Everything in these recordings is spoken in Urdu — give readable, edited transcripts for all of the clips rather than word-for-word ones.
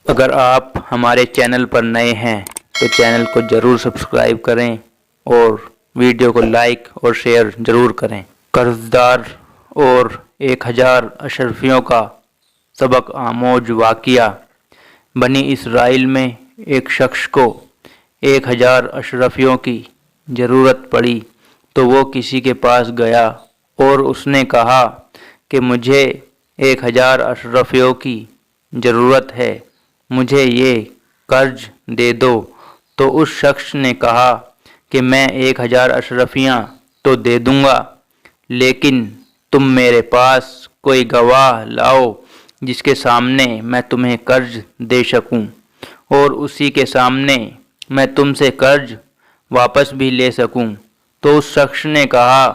اگر آپ ہمارے چینل پر نئے ہیں تو چینل کو ضرور سبسکرائب کریں اور ویڈیو کو لائک اور شیئر ضرور کریں۔ قرض دار اور 1000 اشرفیوں کا سبق آموز واقعہ۔ بنی اسرائیل میں ایک شخص کو 1000 اشرفیوں کی ضرورت پڑی تو وہ کسی کے پاس گیا اور اس نے کہا کہ مجھے 1000 اشرفیوں کی ضرورت ہے، مجھے یہ قرض دے دو۔ تو اس شخص نے کہا کہ میں 1000 اشرفیاں تو دے دوں گا، لیکن تم میرے پاس کوئی گواہ لاؤ جس کے سامنے میں تمہیں قرض دے سکوں اور اسی کے سامنے میں تم سے قرض واپس بھی لے سکوں۔ تو اس شخص نے کہا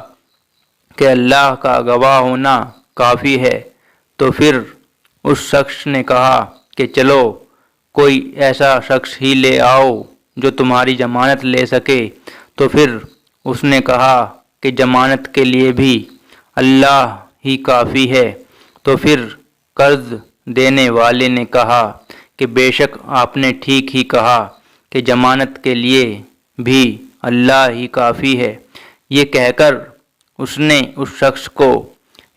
کہ اللہ کا گواہ ہونا کافی ہے۔ تو پھر اس شخص نے کہا کہ چلو کوئی ایسا شخص ہی لے آؤ جو تمہاری ضمانت لے سکے۔ تو پھر اس نے کہا کہ ضمانت کے لیے بھی اللہ ہی کافی ہے۔ تو پھر قرض دینے والے نے کہا کہ بے شک آپ نے ٹھیک ہی کہا کہ ضمانت کے لیے بھی اللہ ہی کافی ہے۔ یہ کہہ کر اس نے اس شخص کو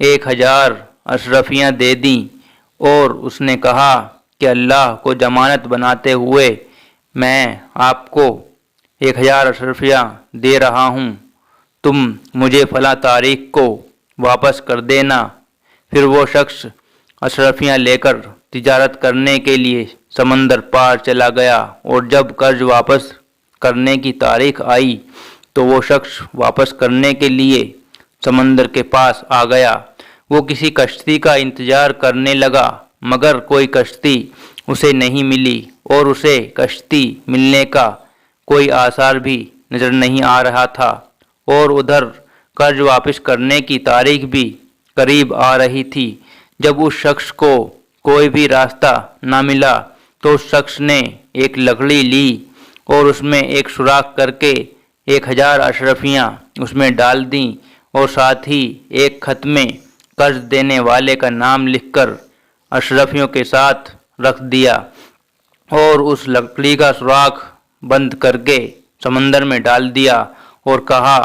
1000 اشرفیاں دے دیں اور اس نے کہا کہ اللہ کو ضمانت بناتے ہوئے میں آپ کو 1000 اشرفیاں دے رہا ہوں، تم مجھے فلاں تاریخ کو واپس کر دینا۔ پھر وہ شخص اشرفیاں لے کر تجارت کرنے کے لیے سمندر پار چلا گیا اور جب قرض واپس کرنے کی تاریخ آئی تو وہ شخص واپس کرنے کے لیے سمندر کے پاس آ گیا۔ وہ کسی کشتی کا انتظار کرنے لگا مگر کوئی کشتی اسے نہیں ملی اور اسے کشتی ملنے کا کوئی آثار بھی نظر نہیں آ رہا تھا، اور ادھر قرض واپس کرنے کی تاریخ بھی قریب آ رہی تھی۔ جب اس شخص کو کوئی بھی راستہ نہ ملا تو اس شخص نے ایک لکڑی لی اور اس میں ایک سوراخ کر کے 1000 اشرفیاں اس میں ڈال دیں اور ساتھ ہی ایک خط میں قرض دینے والے کا نام لکھ کر اشرفیوں کے ساتھ رکھ دیا اور اس لکڑی کا سوراخ بند کر کے سمندر میں ڈال دیا اور کہا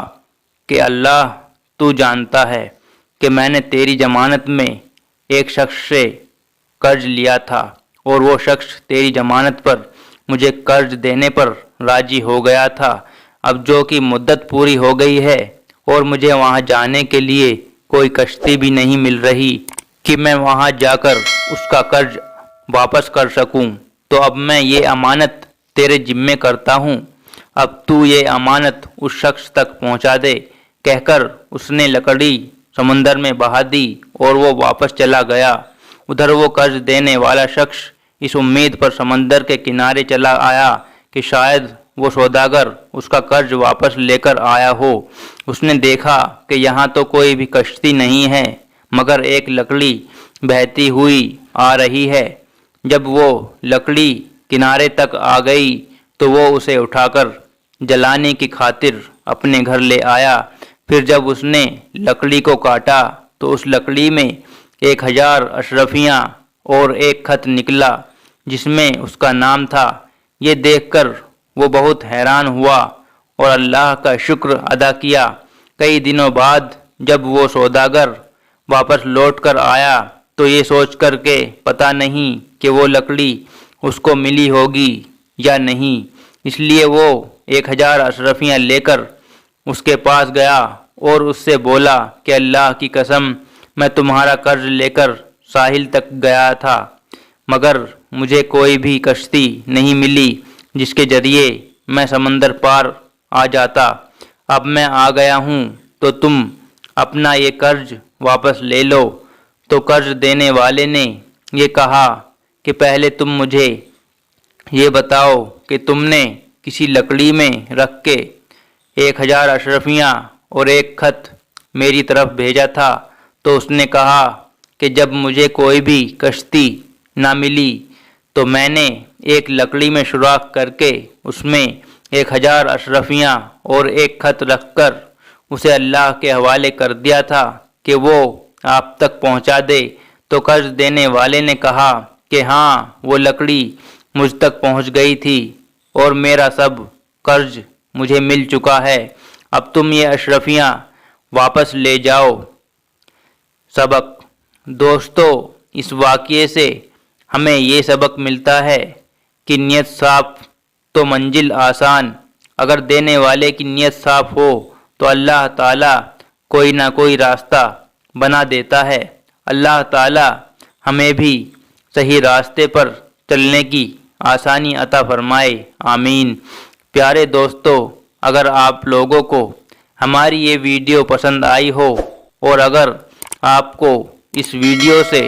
کہ اللہ تو جانتا ہے کہ میں نے تیری ضمانت میں ایک شخص سے قرض لیا تھا اور وہ شخص تیری ضمانت پر مجھے قرض دینے پر راضی ہو گیا تھا۔ اب جو کہ مدت پوری ہو گئی ہے اور مجھے وہاں جانے کے لیے کوئی کشتی بھی نہیں مل رہی کہ میں وہاں جا کر اس کا قرض واپس کر سکوں، تو اب میں یہ امانت تیرے ذمے کرتا ہوں، اب تو یہ امانت اس شخص تک پہنچا دے۔ کہہ کر اس نے لکڑی سمندر میں بہا دی اور وہ واپس چلا گیا۔ ادھر وہ قرض دینے والا شخص اس امید پر سمندر کے کنارے چلا آیا کہ شاید وہ سوداگر اس کا قرض واپس لے کر آیا ہو۔ اس نے دیکھا کہ یہاں تو کوئی بھی کشتی نہیں ہے مگر ایک لکڑی بہتی ہوئی آ رہی ہے۔ جب وہ لکڑی کنارے تک آ گئی تو وہ اسے اٹھا کر جلانے کی خاطر اپنے گھر لے آیا۔ پھر جب اس نے لکڑی کو کاٹا تو اس لکڑی میں 1000 اشرفیاں اور ایک خط نکلا جس میں اس کا نام تھا۔ یہ دیکھ کر وہ بہت حیران ہوا اور اللہ کا شکر ادا کیا۔ کئی دنوں بعد جب وہ سوداگر واپس لوٹ کر آیا تو یہ سوچ کر کہ پتہ نہیں کہ وہ لکڑی اس کو ملی ہوگی یا نہیں، اس لیے وہ 1000 اشرفیاں لے کر اس کے پاس گیا اور اس سے بولا کہ اللہ کی قسم میں تمہارا قرض لے کر ساحل تک گیا تھا مگر مجھے کوئی بھی کشتی نہیں ملی جس کے ذریعے میں سمندر پار آ جاتا۔ اب میں آ گیا ہوں تو تم اپنا یہ قرض واپس لے لو۔ تو قرض دینے والے نے یہ کہا کہ پہلے تم مجھے یہ بتاؤ کہ تم نے کسی لکڑی میں رکھ کے 1000 اشرفیاں اور ایک خط میری طرف بھیجا تھا۔ تو اس نے کہا کہ جب مجھے کوئی بھی کشتی نہ ملی تو میں نے ایک لکڑی میں سوراخ کر کے اس میں 1000 اشرفیاں اور ایک خط رکھ کر اسے اللہ کے حوالے کر دیا تھا کہ وہ آپ تک پہنچا دے۔ تو قرض دینے والے نے کہا کہ ہاں وہ لکڑی مجھ تک پہنچ گئی تھی اور میرا سب قرض مجھے مل چکا ہے، اب تم یہ اشرفیاں واپس لے جاؤ۔ سبق: دوستو، اس واقعے سے ہمیں یہ سبق ملتا ہے کہ نیت صاف تو منزل آسان۔ اگر دینے والے کی نیت صاف ہو تو اللہ تعالیٰ کوئی نہ کوئی راستہ بنا دیتا ہے۔ اللہ تعالیٰ ہمیں بھی صحیح راستے پر چلنے کی آسانی عطا فرمائے، آمین۔ پیارے دوستو، اگر آپ لوگوں کو ہماری یہ ویڈیو پسند آئی ہو اور اگر آپ کو اس ویڈیو سے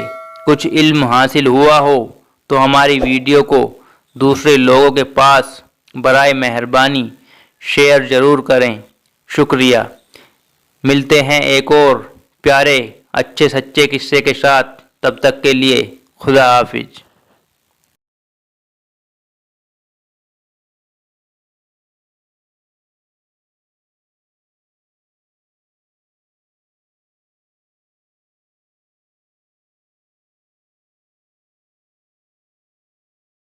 کچھ علم حاصل ہوا ہو تو ہماری ویڈیو کو دوسرے لوگوں کے پاس برائے مہربانی شیئر ضرور کریں، شکریہ۔ ملتے ہیں ایک اور پیارے اچھے سچے قصے کے ساتھ، تب تک کے لیے خدا حافظ۔